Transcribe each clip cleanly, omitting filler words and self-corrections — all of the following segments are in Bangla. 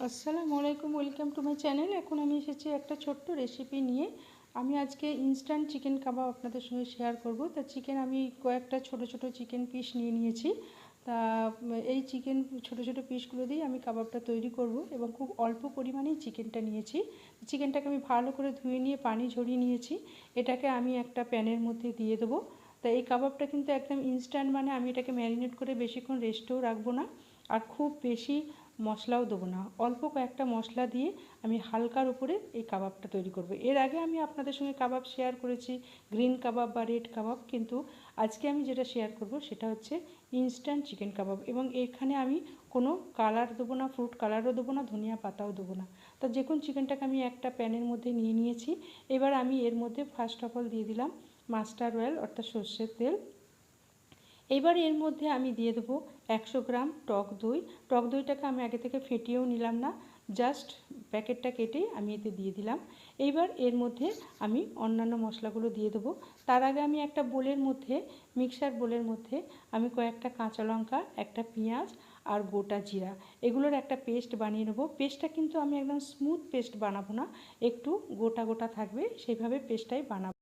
আসসালামু আলাইকুম, ওয়েলকাম টু মাই চ্যানেল। এখন আমি এসেছি একটা ছোট্ট রেসিপি নিয়ে। আমি আজকে ইনস্ট্যান্ট চিকেন কাবাব আপনাদের সঙ্গে শেয়ার করব। তা চিকেন আমি কয়েকটা ছোট ছোট চিকেন পিস নিয়ে নিয়েছি। তা এই চিকেন ছোট ছোট পিসগুলো দিয়ে আমি কাবাবটা তৈরি করব এবং খুব অল্প পরিমাণেই চিকেনটা নিয়েছি। চিকেনটাকে আমি ভালো করে ধুয়ে নিয়ে পানি ঝরিয়ে নিয়েছি। এটাকে আমি একটা প্যানের মধ্যে দিয়ে দেবো। তা এই কাবাবটা কিন্তু একদম ইনস্ট্যান্ট, মানে আমি এটাকে ম্যারিনেট করে বেশিক্ষণ রেস্টেও রাখবো না, আর খুব বেশি মশলাও দেবো না। অল্প কয়েকটা মশলা দিয়ে আমি হালকার উপরে এই কাবাবটা তৈরি করব। এর আগে আমি আপনাদের সঙ্গে কাবাব শেয়ার করেছি, গ্রিন কাবাব বা রেড কাবাব, কিন্তু আজকে আমি যেটা শেয়ার করব সেটা হচ্ছে ইনস্ট্যান্ট চিকেন কাবাব। এবং এখানে আমি কোনো কালার দেবো না, ফ্রুট কালারও দেবো না, ধনিয়া পাতাও দেবো না। তা দেখুন চিকেনটাকে আমি একটা প্যানের মধ্যে নিয়ে নিয়েছি। এবার আমি এর মধ্যে ফার্স্ট অফ অল দিয়ে দিলাম মাস্টার্ড অয়েল অর্থাৎ সর্ষের তেল। এবার এর মধ্যে আমি দিয়ে দেবো 100 গ্রাম টক দই। টক দইটাকে আমি আগে থেকে ফেটিয়েও নিলাম না, জাস্ট প্যাকেটটা কেটে আমি এতে দিয়ে দিলাম। এইবার এর মধ্যে আমি অন্যান্য মশলাগুলো দিয়ে দেবো। তার আগে আমি একটা বোলের মধ্যে, মিক্সার বোলের মধ্যে আমি কয়েকটা কাঁচা লঙ্কা, একটা পেঁয়াজ আর গোটা জিরা, এগুলোর একটা পেস্ট বানিয়ে নেবো। পেস্টটা কিন্তু আমি একদম স্মুথ পেস্ট বানাবো না, একটু গোটা গোটা থাকবে, সেইভাবে পেস্টটাই বানাবো।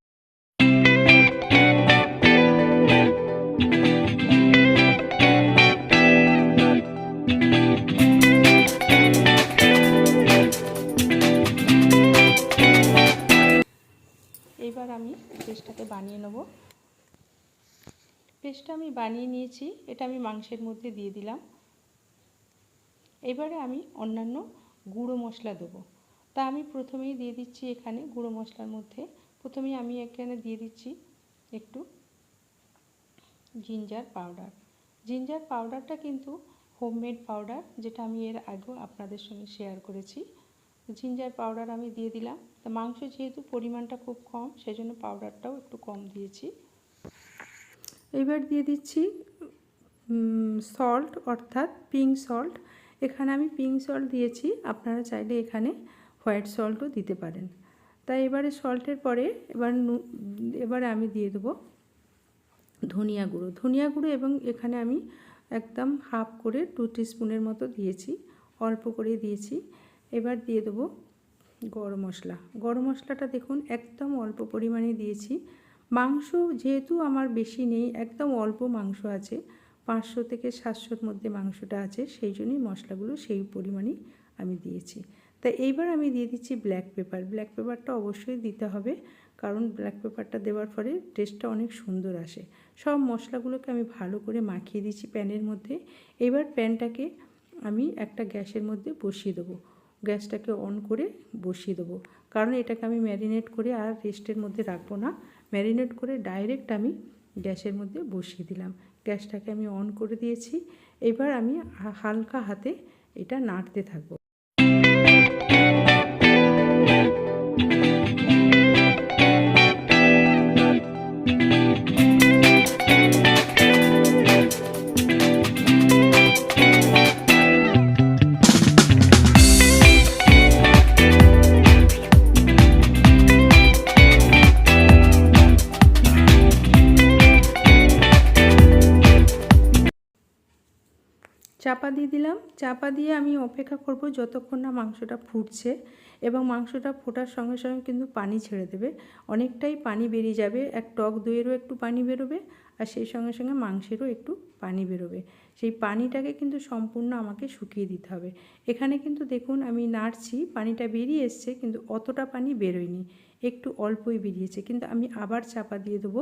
এবার আমি পেস্টটাকে বানিয়ে নেব। পেস্টটা আমি বানিয়ে নিয়েছি, এটা আমি মাংসের মধ্যে দিয়ে দিলাম। এবারে আমি অন্যান্য গুঁড়ো মশলা দেবো। তা আমি প্রথমেই দিয়ে দিচ্ছি এখানে গুঁড়ো মশলার মধ্যে, প্রথমেই আমি এখানে দিয়ে দিচ্ছি একটু জিঞ্জার পাউডার। জিঞ্জার পাউডারটা কিন্তু হোমমেড পাউডার, যেটা আমি এর আগেও আপনাদের সঙ্গে শেয়ার করেছি। জিঞ্জার পাউডার আমি দিয়ে দিলাম। তা মাংস যেহেতু পরিমাণটা খুব কম, সেজন্য পাউডারটাও একটু কম দিয়েছি। এবার দিয়ে দিচ্ছি সল্ট অর্থাৎ পিঙ্ক সল্ট। এখানে আমি পিঙ্ক সল্ট দিয়েছি, আপনারা চাইলে এখানে হোয়াইট সল্টও দিতে পারেন। তাই এবারে সল্টের পরে এবারে আমি দিয়ে দেবো ধনিয়া গুঁড়ো। ধনিয়া গুঁড়ো এবং এখানে আমি একদম হাফ করে 2 টিস্পুনের মতো দিয়েছি, অল্প করে দিয়েছি। এবার দিয়ে দেবো গরম মশলা। গরম মশলাটা দেখুন একদম অল্প পরিমাণে দিয়েছি। মাংস যেহেতু আমার বেশি নেই, একদম অল্প মাংস আছে, 500 থেকে 700-র মধ্যে মাংসটা আছে, সেই জন্যই মশলাগুলো সেই পরিমাণেই আমি দিয়েছি। তা এইবার আমি দিয়ে দিচ্ছি ব্ল্যাক পেপার। ব্ল্যাক পেপারটা অবশ্যই দিতে হবে, কারণ ব্ল্যাক পেপারটা দেওয়ার পরে টেস্টটা অনেক সুন্দর আসে। সব মশলাগুলোকে আমি ভালো করে মাখিয়ে দিচ্ছি প্যানের মধ্যে। এবার প্যানটাকে আমি একটা গ্যাসের মধ্যে বসিয়ে দেবো। গ্যাসটাকে অন করে বসিয়ে দেবো, কারণ এটাকে আমি ম্যারিনেট করে আর রেস্টের মধ্যে রাখবো না। ম্যারিনেট করে ডাইরেক্ট আমি গ্যাসের মধ্যে বসিয়ে দিলাম। গ্যাসটাকে আমি অন করে দিয়েছি। এবার আমি হালকা হাতে এটা নাড়তে থাকবো। চাপা দিয়ে দিলাম। চাপা দিয়ে আমি অপেক্ষা করব যতক্ষণ না মাংসটা ফুটছে, এবং মাংসটা ফোটার সঙ্গে সঙ্গে কিন্তু পানি ছেড়ে দেবে, অনেকটাই পানি বেরিয়ে যাবে। টক দইয়েরও একটু পানি বেরোবে, আর সেই সঙ্গে সঙ্গে মাংসেরও একটু পানি বেরোবে। সেই পানিটাকে কিন্তু সম্পূর্ণ আমাকে শুকিয়ে দিতে হবে। এখানে কিন্তু দেখুন আমি নাড়ছি, পানিটা বেরিয়ে এসছে, কিন্তু অতটা পানি বেরোয়নি, একটু অল্পই বেরিয়েছে। কিন্তু আমি আবার চাপা দিয়ে দেবো।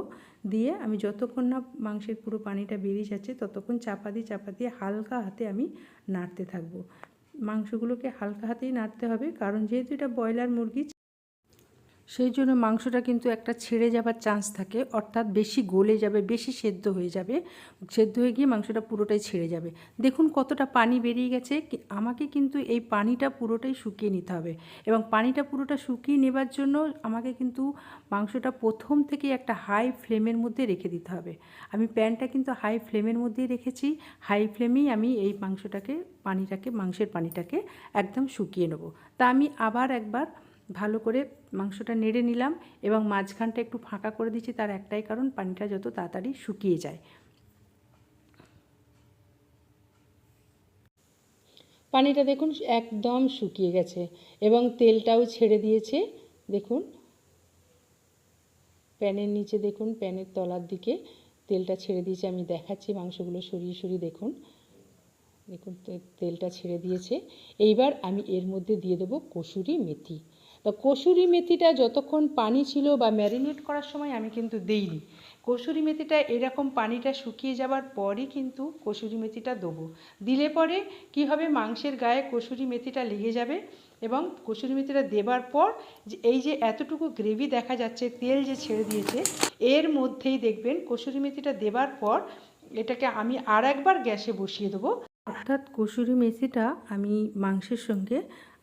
দিয়ে আমি যতক্ষণ না মাংসের পুরো পানিটা বেরিয়ে যাচ্ছে ততক্ষণ চাপা দিয়ে হালকা হাতে আমি নাড়তে থাকবো। মাংসগুলোকে হালকা হাতেই নাড়তে হবে, কারণ যেহেতু এটা ব্রয়লার মুরগি, সেই জন্য মাংসটা কিন্তু একটা ছেড়ে যাবার চান্স থাকে, অর্থাৎ বেশি গলে যাবে, বেশি সেদ্ধ হয়ে যাবে, সেদ্ধ হয়ে গিয়ে মাংসটা পুরোটাই ছেড়ে যাবে। দেখুন কতটা পানি বেরিয়ে গেছে। আমাকে কিন্তু এই পানিটা পুরোটাই শুকিয়ে নিতে হবে, এবং পানিটা পুরোটা শুকিয়ে নেবার জন্য আমাকে কিন্তু মাংসটা প্রথম থেকে একটা হাই ফ্লেমের মধ্যে রেখে দিতে হবে। আমি প্যানটা কিন্তু হাই ফ্লেমের মধ্যেই রেখেছি। হাই ফ্লেমেই আমি এই মাংসের পানিটাকে একদম শুকিয়ে নেব। তা আমি আবার একবার ভালো করে মাংসটা নেড়ে নিলাম, এবং মাঝখানটা একটু ফাঁকা করে দিচ্ছি, তার একটাই কারণ পানিটা যত তাড়াতাড়ি শুকিয়ে যায়। পানিটা দেখুন একদম শুকিয়ে গেছে এবং তেলটাও ছেড়ে দিয়েছে। দেখুন প্যানের নিচে দেখুন, প্যানের তলার দিকে তেলটা ছেড়ে দিয়েছে। আমি দেখাচ্ছি মাংসগুলো সরিয়ে সরিয়ে দেখুন, দেখুন তেলটা ছেড়ে দিয়েছে। এইবার আমি এর মধ্যে দিয়ে দেবো কসুরি মেথি। তো কসুরি মেথিটা যতক্ষণ পানি ছিল বা ম্যারিনেট করার সময় আমি কিন্তু দিইনি। কসুরি মেথিটা এরকম পানিটা শুকিয়ে যাবার পরই কিন্তু কসুরি মেথিটা দেবো। দিলে পরে কি হবে, মাংসের গায়ে কসুরি মেথিটা লেগে যাবে এবং কসুরি মেথিটা দেবার পর যে এই যে এতটুকু গ্রেভি দেখা যাচ্ছে, তেল যে ছেড়ে দিয়েছে, এর মধ্যেই দেখবেন কসুরি মেথিটা দেবার পর এটাকে আমি আর একবার গ্যাসে বসিয়ে দেবো। অর্থাৎ কসুরি মেথিটা আমি মাংসের সঙ্গে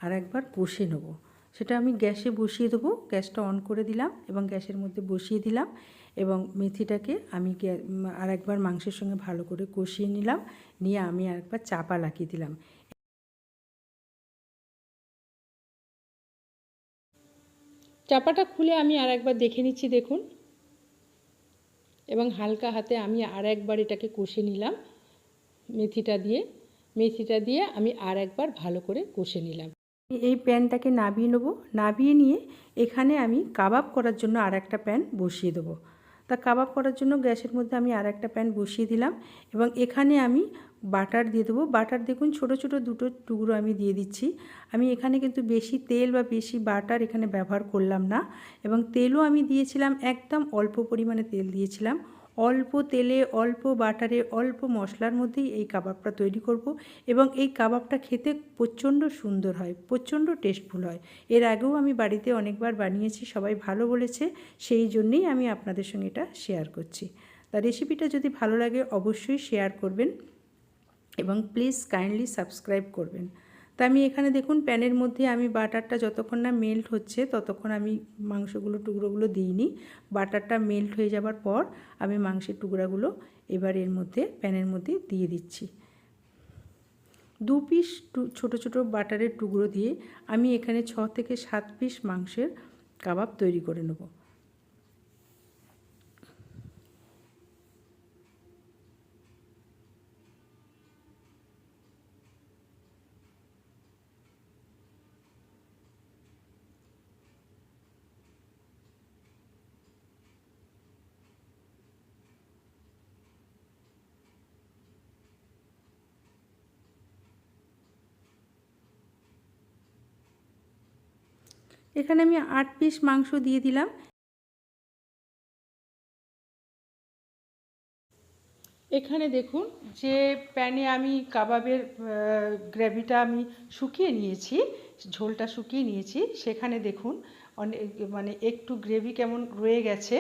আর একবার কষে নেব। সেটা আমি গ্যাসে বসিয়ে দেবো। গ্যাসটা অন করে দিলাম এবং গ্যাসের মধ্যে বসিয়ে দিলাম এবং মেথিটাকে আমি আর একবার মাংসের সঙ্গে ভালো করে কষিয়ে নিলাম। নিয়ে আমি আর একবার চাপা লাগিয়ে দিলাম। চাপাটা খুলে আমি আর একবার দেখে নিচ্ছি দেখুন, এবং হালকা হাতে আমি আর একবার এটাকে কষে নিলাম। মেথিটা দিয়ে আমি আর একবার ভালো করে কষে নিলাম। এই প্যানটাকে নাবিয়ে নেব। নাবিয়ে নিয়ে এখানে আমি কাবাব করার জন্য আর একটা প্যান বসিয়ে দেবো। তা কাবাব করার জন্য গ্যাসের মধ্যে আমি আর একটা প্যান বসিয়ে দিলাম এবং এখানে আমি বাটার দিয়ে দেবো। বাটার দেখুন ছোট ছোট দুটো টুকরো আমি দিয়ে দিচ্ছি। আমি এখানে কিন্তু বেশি তেল বা বেশি বাটার এখানে ব্যবহার করলাম না এবং তেলও আমি দিয়েছিলাম একদম অল্প পরিমাণে তেল দিয়েছিলাম। অল্প তেলে, অল্প বাটারে, অল্প মশলার মধ্যেই এই কাবাবটা তৈরি করব এবং এই কাবাবটা খেতে প্রচণ্ড সুন্দর হয়, প্রচণ্ড টেস্টফুল হয়। এর আগেও আমি বাড়িতে অনেকবার বানিয়েছি, সবাই ভালো বলেছে, সেই জন্যেই আমি আপনাদের সঙ্গে এটা শেয়ার করছি। তা রেসিপিটা যদি ভালো লাগে অবশ্যই শেয়ার করবেন এবং প্লিজ কাইন্ডলি সাবস্ক্রাইব করবেন। তা আমি এখানে দেখুন প্যানের মধ্যে আমি বাটারটা যতক্ষণ না মেল্ট হচ্ছে ততক্ষণ আমি টুকরোগুলো দিইনি। বাটারটা মেল্ট হয়ে যাবার পর আমি মাংসের টুকরাগুলো এবার এর মধ্যে প্যানের মধ্যে দিয়ে দিচ্ছি। 2 পিস ছোটো ছোটো বাটারের টুকরো দিয়ে আমি এখানে 6 থেকে 7 পিস মাংসের কাবাব তৈরি করে নেব। এখানে আমি 8 পিস মাংস দিয়ে দিলাম। এখানে দেখুন যে প্যানে আমি কাবাবের গ্রেভিটা আমি শুকিয়ে নিয়েছি, ঝোলটা শুকিয়ে নিয়েছি। সেখানে দেখুন অনেক একটু গ্রেভি কেমন রয়ে গেছে।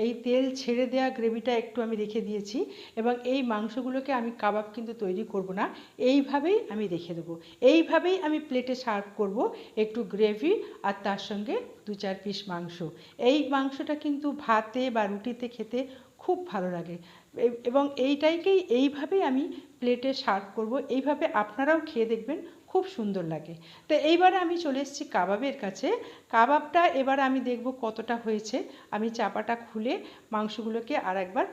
এই তেল ছেড়ে দেওয়া গ্রেভিটা একটু আমি রেখে দিয়েছি এবং এই মাংসগুলোকে আমি কাবাব কিন্তু তৈরি করব না, এইভাবেই আমি রেখে দেবো। এইভাবেই আমি প্লেটে সার্ভ করব, একটু গ্রেভি আর তার সঙ্গে 2-4 পিস মাংস। এই মাংসটা কিন্তু ভাতে বা রুটিতে খেতে খুব ভালো লাগে এবং এইভাবেই আমি প্লেটে সার্ভ করব। এইভাবে আপনারাও খেয়ে দেখবেন, খুব সুন্দর লাগে। তো এইবারে আমি চলে এসেছি কাবাবের কাছে। কাবাবটা এবার আমি দেখব কতটা হয়েছে। আমি চাপাটা খুলে মাংসগুলোকে আর একবার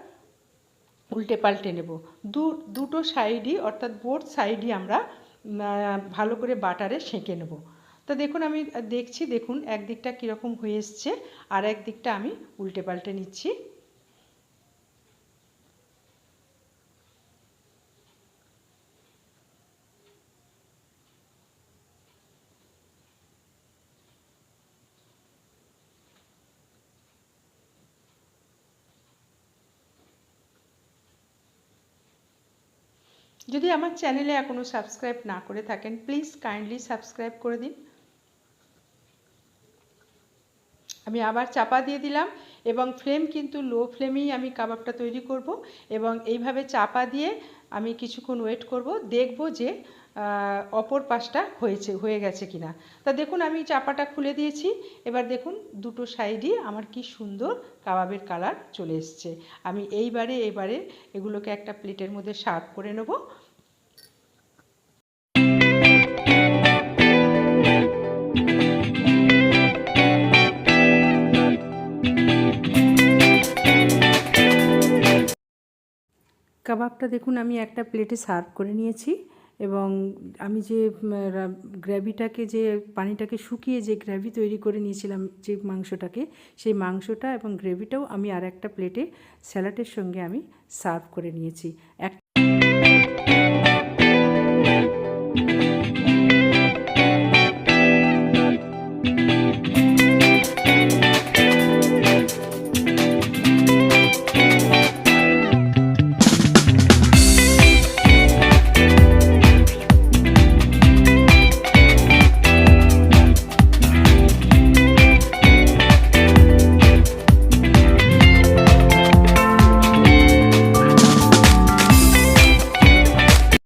উল্টে পাল্টে নেব। দুটো সাইডই অর্থাৎ বোথ সাইডই আমরা ভালো করে বাটারে সেঁকে নেব। তো দেখুন আমি দেখছি, দেখুন একদিকটা কীরকম হয়ে এসছে, আর একদিকটা আমি উল্টে পাল্টে নিচ্ছি। যদি আমার চ্যানেলে এখনও সাবস্ক্রাইব না করে থাকেন প্লিজ কাইন্ডলি সাবস্ক্রাইব করে দিন। আমি আবার চাপা দিয়ে দিলাম এবং ফ্লেম কিন্তু লো ফ্লেমেই আমি কাবাবটা তৈরি করব এবং এইভাবে চাপা দিয়ে আমি কিছুক্ষণ ওয়েট করব, দেখব যে অপর পাশটা হয়ে গেছে কিনা। তা দেখুন আমি চাপাটা খুলে দিয়েছি। এবার দেখুন দুটো সাইডই আমার কি সুন্দর কাবাবের কালার চলে এসছে। আমি এবারে এগুলোকে একটা প্লেটের মধ্যে সার্ভ করে নেব। কাবাবটা দেখুন আমি একটা প্লেটে সার্ভ করে নিয়েছি এবং আমি যে গ্রেভিটাকে যে পানিটাকে শুকিয়ে যে গ্রেভি তৈরি করে নিয়েছিলাম যে মাংসটাকে, সেই মাংসটা এবং গ্রেভিটাও আমি আর একটা প্লেটে স্যালাডের সঙ্গে আমি সার্ভ করে নিয়েছি।